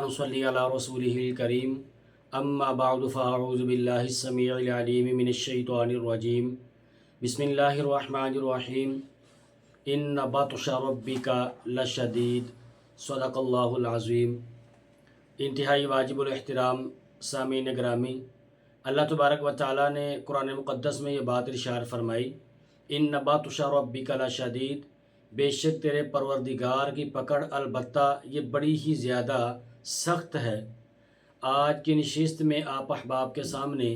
ونصلي على رسوله الكريم اما بعد فاعوذ بالله السميع العليم من الشيطان الرجيم بسم الله الرحمن الرحيم ان بطش ربك لشدید صدق اللہ العظیم۔ انتہائی واجب الاحترام سامعین گرامی، اللہ تبارک و تعالیٰ نے قرآن مقدس میں یہ بات ارشاد فرمائی، ان بطش ربک لشدید، بے شک تیرے پروردگار کی پکڑ البتہ یہ بڑی ہی زیادہ سخت ہے۔ آج کی نشست میں آپ احباب کے سامنے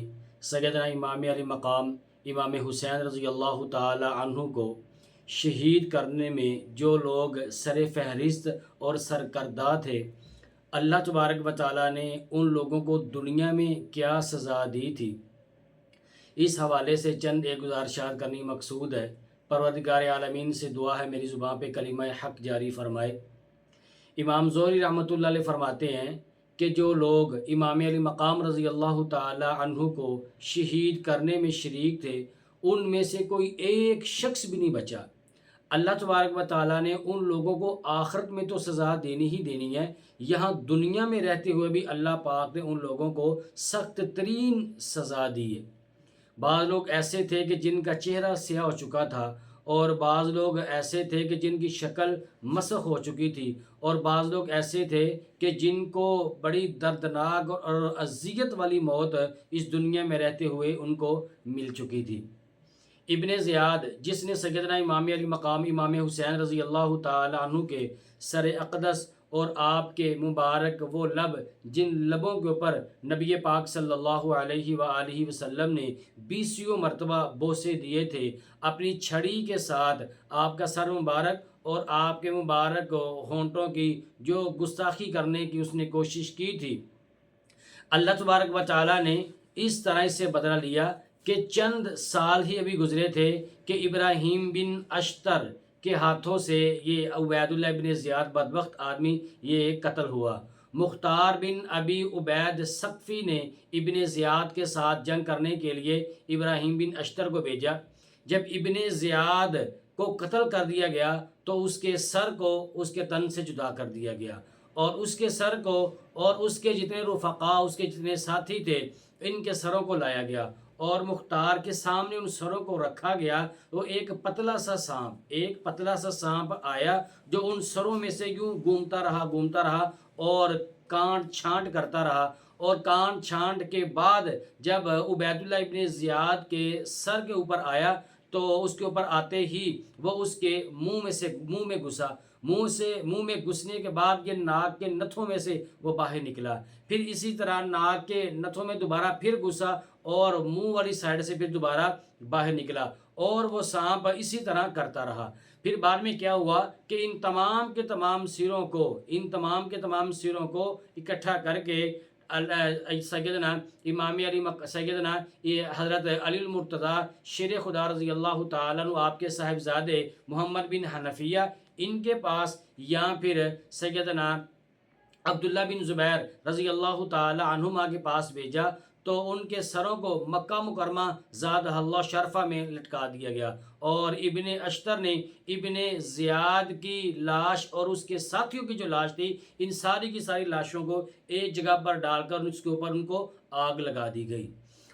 سیدنا امام علی مقام امام حسین رضی اللہ تعالی عنہ کو شہید کرنے میں جو لوگ سر فہرست اور سرکردہ تھے، اللہ تبارک و تعالیٰ نے ان لوگوں کو دنیا میں کیا سزا دی تھی، اس حوالے سے چند ایک گزارشات کرنی مقصود ہے۔ پروردگار عالمین سے دعا ہے میری زبان پہ کلمہ حق جاری فرمائے۔ امام زہری رحمۃ اللہ علیہ فرماتے ہیں کہ جو لوگ امام علی مقام رضی اللہ تعالی عنہ کو شہید کرنے میں شریک تھے، ان میں سے کوئی ایک شخص بھی نہیں بچا۔ اللہ تبارک و تعالیٰ نے ان لوگوں کو آخرت میں تو سزا دینی ہی دینی ہے، یہاں دنیا میں رہتے ہوئے بھی اللہ پاک نے ان لوگوں کو سخت ترین سزا دی ہے۔ بعض لوگ ایسے تھے کہ جن کا چہرہ سیاہ ہو چکا تھا، اور بعض لوگ ایسے تھے کہ جن کی شکل مسخ ہو چکی تھی، اور بعض لوگ ایسے تھے کہ جن کو بڑی دردناک اور اذیت والی موت اس دنیا میں رہتے ہوئے ان کو مل چکی تھی۔ ابن زیاد، جس نے سیدنا امام علی مقام امام حسین رضی اللہ تعالی عنہ کے سر اقدس اور آپ کے مبارک وہ لب جن لبوں کے اوپر نبی پاک صلی اللہ علیہ وآلہ وسلم نے 20 مرتبہ بوسے دیے تھے، اپنی چھڑی کے ساتھ آپ کا سر مبارک اور آپ کے مبارک ہونٹوں کی جو گستاخی کرنے کی اس نے کوشش کی تھی، اللہ تبارک و تعالیٰ نے اس طرح سے بدلہ لیا کہ چند سال ہی ابھی گزرے تھے کہ ابراہیم بن اشتر کے ہاتھوں سے یہ عبید اللہ بن زیاد بدبخت آدمی یہ قتل ہوا۔ مختار بن ابی عبید ثقفی نے ابن زیاد کے ساتھ جنگ کرنے کے لیے ابراہیم بن اشتر کو بھیجا۔ جب ابن زیاد کو قتل کر دیا گیا تو اس کے سر کو اس کے تن سے جدا کر دیا گیا، اور اس کے سر کو اور اس کے جتنے رفقا، اس کے جتنے ساتھی تھے، ان کے سروں کو لایا گیا اور مختار کے سامنے ان سروں کو رکھا گیا۔ وہ ایک پتلا سا سانپ آیا جو ان سروں میں سے یوں گھومتا رہا اور کانٹ چھانٹ کرتا رہا، اور کانٹ چھانٹ کے بعد جب عبید اللہ ابن زیاد کے سر کے اوپر آیا تو اس کے اوپر آتے ہی وہ اس کے منہ میں گھسا۔ منہ میں گھسنے کے بعد یہ ناک کے نتھوں میں سے وہ باہر نکلا، پھر اسی طرح ناک کے نتھوں میں دوبارہ پھر گھسا اور منہ والی سائڈ سے پھر دوبارہ باہر نکلا، اور وہ سانپ اسی طرح کرتا رہا۔ پھر بعد میں کیا ہوا کہ ان تمام کے تمام سروں کو اکٹھا کر کے سیدنا حضرت علی المرتضیٰ شیر خدا رضی اللہ تعالیٰ عنہ آپ کے صاحبزادے محمد بن حنفیہ ان کے پاس، یا پھر سیدنا عبداللہ بن زبیر رضی اللہ تعالی عنہما کے پاس بھیجا، تو ان کے سروں کو مکہ مکرمہ زادہ اللہ شرفہ میں لٹکا دیا گیا، اور ابن اشتر نے ابن زیاد کی لاش اور اس کے ساتھیوں کی جو لاش تھی، ان ساری کی ساری لاشوں کو ایک جگہ پر ڈال کر اس کے اوپر ان کو آگ لگا دی گئی۔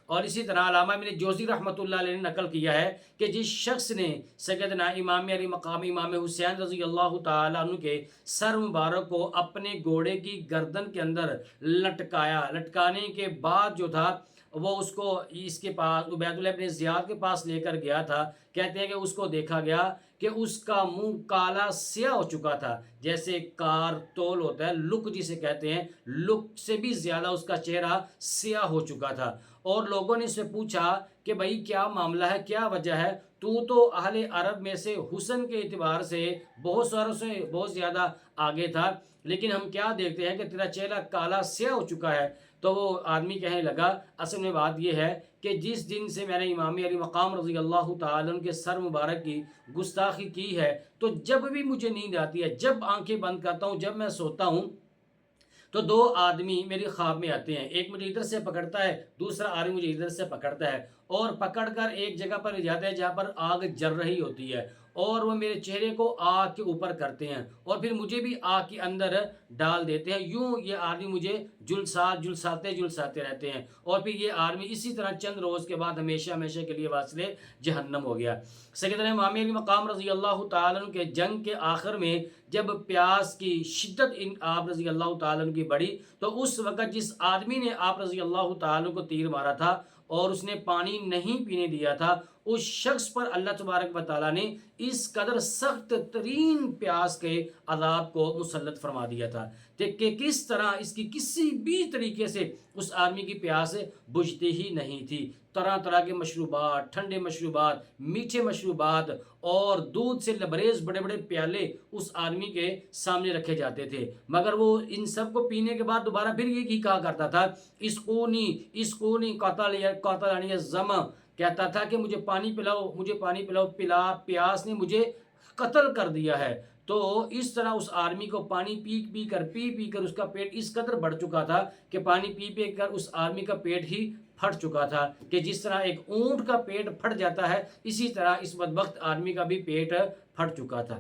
اور اسی طرح علامہ ابن جوزی رحمۃ اللہ علیہ نے نقل کیا ہے کہ جس شخص نے سیدنا امام علی مقام امام حسین رضی اللہ تعالیٰ عنہ کے سر مبارک کو اپنے گھوڑے کی گردن کے اندر لٹکانے کے بعد جو تھا وہ اس کو اس کے پاس عبید اللہ ابن زیاد کے پاس لے کر گیا تھا، کہتے ہیں کہ اس کو دیکھا گیا کہ اس کا منہ کالا سیاہ ہو چکا تھا، جیسے کارتول ہوتا ہے، لک جسے کہتے ہیں، لک سے بھی زیادہ اس کا چہرہ سیاہ ہو چکا تھا۔ اور لوگوں نے اس سے پوچھا کہ بھائی کیا معاملہ ہے، کیا وجہ ہے، تو اہل عرب میں سے حسن کے اعتبار سے بہت ساروں سے بہت زیادہ آگے تھا، لیکن ہم کیا دیکھتے ہیں کہ تیرا چہرہ کالا سیاہ ہو چکا ہے۔ تو وہ آدمی کہنے لگا اصل میں بات یہ ہے کہ جس دن سے میں نے امام علی مقام رضی اللہ تعالیٰ عنہ کے سر مبارک کی گستاخی کی ہے، تو جب بھی مجھے نیند آتی ہے، جب آنکھیں بند کرتا ہوں، جب میں سوتا ہوں، تو دو آدمی میری خواب میں آتے ہیں، ایک مجھے ادھر سے پکڑتا ہے، دوسرا آدمی مجھے ادھر سے پکڑتا ہے، اور پکڑ کر ایک جگہ پر لے جاتے ہیں جہاں پر آگ جل رہی ہوتی ہے، اور وہ میرے چہرے کو آگ کے اوپر کرتے ہیں اور پھر مجھے بھی آگ کے اندر ڈال دیتے ہیں، یوں یہ آدمی مجھے جھلساتے رہتے ہیں، اور پھر یہ آدمی اسی طرح چند روز کے بعد ہمیشہ ہمیشہ کے لیے واصل جہنم ہو گیا۔ سیدنا امام علی مقام رضی اللہ تعالیٰ عنہ کے جنگ کے آخر میں جب پیاس کی شدت آپ رضی اللہ تعالیٰ عنہ کی بڑھی، تو اس وقت جس آدمی نے آپ رضی اللہ تعالیٰ کو تیر مارا تھا اور اس نے پانی نہیں پینے دیا تھا، اس شخص پر اللہ تبارک و تعالیٰ نے اس قدر سخت ترین پیاس کے عذاب کو مسلط فرما دیا تھا کہ کس طرح اس کی کسی بھی طریقے سے اس آدمی کی پیاس بجھتی ہی نہیں تھی۔ طرح طرح کے مشروبات، ٹھنڈے مشروبات، میٹھے مشروبات اور دودھ سے لبریز بڑے بڑے پیالے اس آدمی کے سامنے رکھے جاتے تھے، مگر وہ ان سب کو پینے کے بعد دوبارہ پھر یہ کہا کرتا تھا، اسقونی قاتلانی الظما، کہتا تھا کہ مجھے پانی پلاؤ، پیاس نے مجھے قتل کر دیا ہے۔ تو اس طرح اس آدمی کو پانی پی کر اس کا پیٹ اس قدر بڑھ چکا تھا کہ پانی پی کر اس آدمی کا پیٹ ہی پھٹ چکا تھا، کہ جس طرح ایک اونٹ کا پیٹ پھٹ جاتا ہے اسی طرح اس بدبخت آدمی کا بھی پیٹ پھٹ چکا تھا۔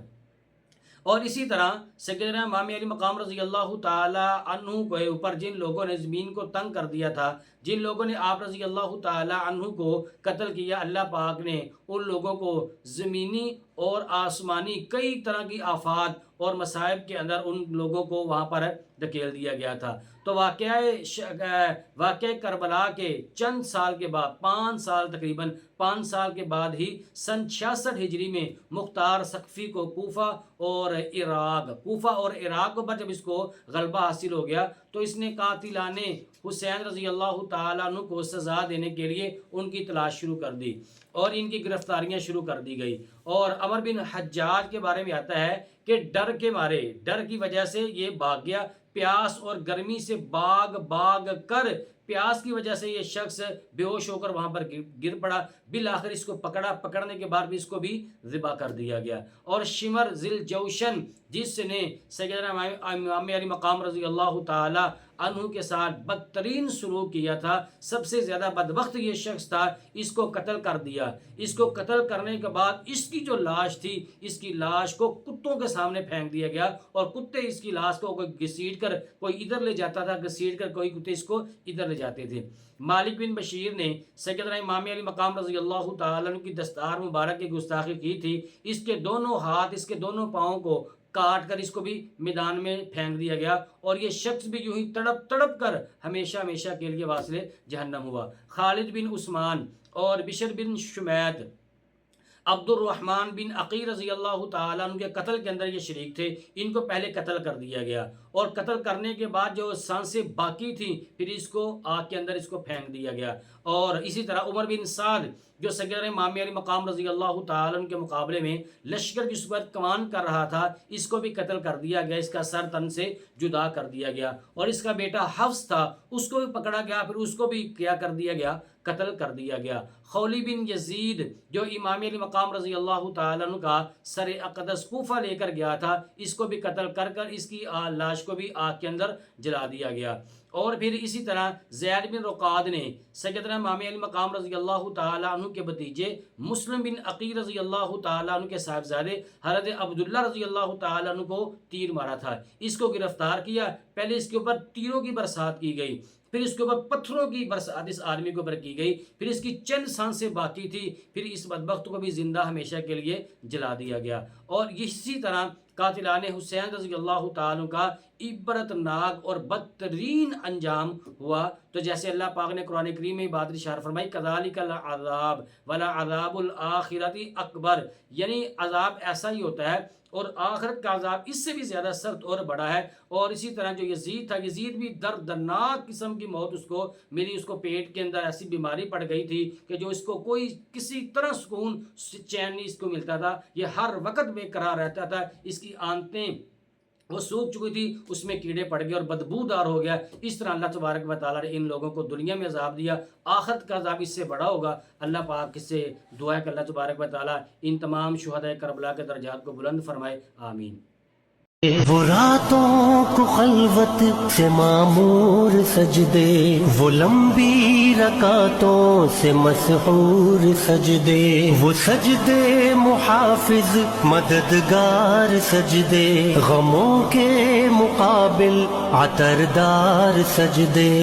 اور اسی طرح سیدنا امام علی مقام رضی اللہ تعالی عنہ کے اوپر جن لوگوں نے زمین کو تنگ کر دیا تھا، جن لوگوں نے آپ رضی اللہ تعالی عنہ کو قتل کیا، اللہ پاک نے ان لوگوں کو زمینی اور آسمانی کئی طرح کی آفات اور مصائب کے اندر ان لوگوں کو وہاں پر دھکیل دیا گیا تھا۔ تو واقعہ کربلا کے چند سال کے بعد، 5 سال کے بعد ہی سن 66 ہجری میں مختار ثقفی کو کوفہ اور عراق پر جب اس کو غلبہ حاصل ہو گیا تو اس نے قاتلان حسین رضی اللہ تعالیٰ عنہ کو سزا دینے کے لیے ان کی تلاش شروع کر دی اور ان کی گرفتاریاں شروع کر دی گئی۔ اور عمر بن حجاج کے بارے میں آتا ہے کہ ڈر کی وجہ سے یہ بھاگ گیا، پیاس اور گرمی سے باغ کر پیاس کی وجہ سے یہ شخص بے ہوش ہو کر وہاں پر گر پڑا، بالآخر اس کو پکڑنے کے بعد بھی اس کو بھی ذبح کر دیا گیا۔ اور شمر ذل جوشن، جس نے سیدنا امام علی مقام رضی اللہ تعالی عنہ کے ساتھ بدترین سلوک کیا تھا، سب سے زیادہ بدبخت یہ شخص تھا، اس کو قتل کر دیا۔ اس کو قتل کرنے کے بعد اس کی جو لاش تھی، اس کی لاش کو کتوں کے سامنے پھینک دیا گیا اور کتے اس کی لاش کو کوئی گھسیٹ کر کوئی ادھر لے جاتا تھا، گھسیٹ کر کوئی کتے اس کو ادھر لے جاتے تھے۔ مالک بن بشیر نے سیدنا امام علی مقام رضی اللہ تعالیٰ عنہ کی دستار مبارک کی گستاخی کی تھی، اس کے دونوں ہاتھ، اس کے دونوں پاؤں کو کاٹ کر اس کو بھی میدان میں پھینک دیا گیا اور یہ شخص بھی یوں ہی تڑپ کر ہمیشہ کے لیے واصل جہنم ہوا۔ خالد بن عثمان اور بشر بن شمیت، عبد الرحمن بن عقیل رضی اللہ تعالیٰ عنہ کے قتل کے اندر یہ شریک تھے، ان کو پہلے قتل کر دیا گیا اور قتل کرنے کے بعد جو سانسیں باقی تھیں پھر اس کو آگ کے اندر اس کو پھینک دیا گیا۔ اور اسی طرح عمر بن سعد جو سیدنا امام علی مقام رضی اللہ تعالیٰ عنہ کے مقابلے میں لشکر جس پر کمان کر رہا تھا، اس کو بھی قتل کر دیا گیا، اس کا سر تن سے جدا کر دیا گیا۔ اور اس کا بیٹا حفص تھا، اس کو بھی پکڑا گیا، پھر اس کو بھی کیا کر دیا گیا، قتل کر دیا گیا۔ خولی بن یزید جو امام علی مقام رضی اللہ تعالیٰ عنہ کا سر اقدس کوفہ لے کر گیا تھا، اس کو بھی قتل کر اس کی لاش کو بھی آگ کے اندر جلا دیا گیا۔ اور پھر اسی طرح زید بن رقاد نے سیدنا امام علی مقام رضی اللہ تعالیٰ عنہ کے بھتیجے مسلم بن عقیل رضی اللہ تعالیٰ عنہ کے صاحبزادے حضرت عبداللہ رضی اللہ تعالیٰ عنہ کو تیر مارا تھا، اس کو گرفتار کیا، پہلے اس کے اوپر تیروں کی برسات کی گئی، پھر اس کے اوپر پتھروں کی برسات اس آدمی کے اوپر کی گئی، پھر اس کی چند سانسیں باقی تھی، پھر اس بدبخت کو بھی زندہ ہمیشہ کے لیے جلا دیا گیا۔ اور اسی طرح قاتلان حسین رضی اللہ تعالیٰ کا عبرت ناک اور بدترین انجام ہوا۔ تو جیسے اللہ پاک نے قرآن کریم میں بات ارشاد فرمائی، کذالک العذاب ولعذاب الآخرۃ اکبر، یعنی عذاب ایسا ہی ہوتا ہے اور آخرت کا عذاب اس سے بھی زیادہ سخت اور بڑا ہے۔ اور اسی طرح جو یزید تھا، یزید بھی دردناک قسم کی موت اس کو ملی، اس کو پیٹ کے اندر ایسی بیماری پڑ گئی تھی کہ جو اس کو کوئی کسی طرح سکون چین نہیں اس کو ملتا تھا، یہ ہر وقت بے قرار رہتا تھا، اس کی آنتیں وہ سوکھ چکی تھی، اس میں کیڑے پڑ گئے اور بدبودار ہو گیا۔ اس طرح اللہ تبارک و تعالیٰ نے ان لوگوں کو دنیا میں عذاب دیا، آخرت کا عذاب اس سے بڑا ہوگا۔ اللہ پاک سے دعا ہے کہ اللہ تبارک و تعالیٰ ان تمام شہداء کربلا کے درجات کو بلند فرمائے، آمین۔ وہ راتوں کو خلوت سے معمور سجدے، وہ لمبی رکعتوں سے مسحور سجدے، وہ سجدے محافظ مددگار سجدے، غموں کے مقابل عطردار سجدے۔